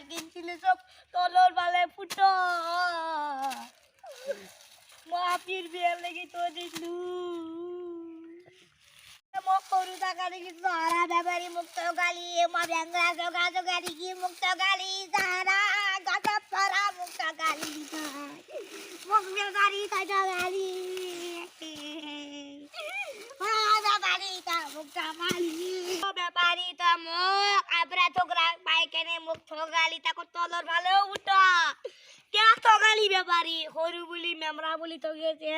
কিনছিলে সব তলর বালে ফুটো মাপির বিয়ে লেগে তো দিলু মোক করু টাকা দেখি সারা ব্যাপারি মুক্ত গালি মা ব্যাংরা জগা গাড়ি কি মুক্ত গালি সারা গাটা সারা মুক্ত গালি মুক্ত গাড়ি সাজা গালি ব্যাপারি তা মুক্ত গালি ব্যাপারি তা মোক আবরা তো বাইকেনে মুক্ত গালি তাকো তলর ভালো উঠা কে তো গালি ব্যাপারি হরু বলি মেমরা বলি তো গেছে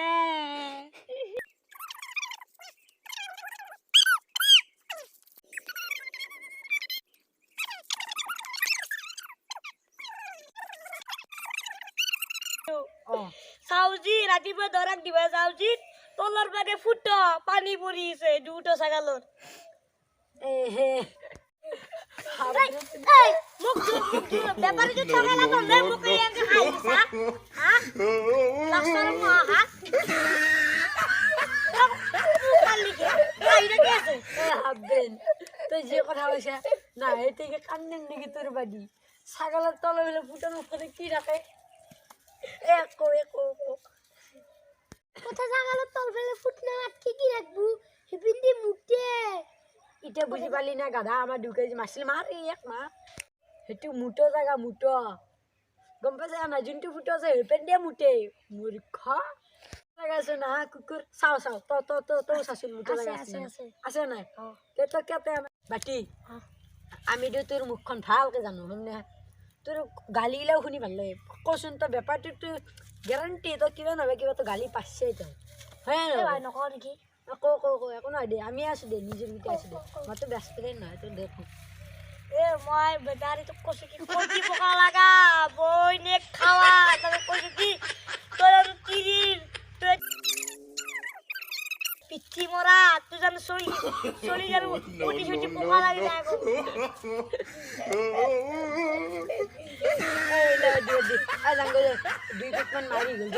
সাউজি রাতিপুৱা দৰাক দিবা সাউজি তলৰ বাগে ফুট পানী পৰিছে দুটো ছাগালৰ মোক বেপাৰী যে ঠগালা বন্ধে মোক এংকে খাইছা হা লাস্টার মা হা কালি কি আইরা গেছে হাবেন তো যে কথা হইছে না এদিকে কান্নেন দিকে তোর বাড়ি ছাগলের তলে হলে ফুটানো করে কি রাখে একো কথা জাগালো তল ফেলে ফুটনা আটকে কি রাখবো হিপিন্দি মুটে ইটা বুঝি পালি না গাধা আমার ঢুকে মারছিল মার এক মা হেটু মুটো জায়গা মুটো গম পাইছে না যোনটো ফুটো আছে হেপেন দিয়ে মুটে মূর্খ লাগাইছে না কুকুর চাও তো চাচোন মুটো জায়গা আছে নাই তো কেতে বাটি আমি তোর মুখখন ভালকে জানো শুনে তোর গালিগিলাও শুনি ভাল লাগে কচোন তো ব্যাপারটো গ্যারান্টি তো কিবা নহয় কিবা তো গালি পাচ্ছে তো হয় না নকও নেকি কো একো নহয় দে আমি আছো দে নিজের ভিতরে আছো দে মই তো ব্যস্ত নহয় তোর দেখো এ মই বেটারি তো কইছি কি কোটি পোকা লাগা বই নে খাওয়া তবে কইছি কি তোর তিরির পিচ্ছি মরা তুই জান সরি জান কোটি পোকা লাগে যায় গো এই না দে আই জাঙ্গলে দুই পিকমান মারি গেল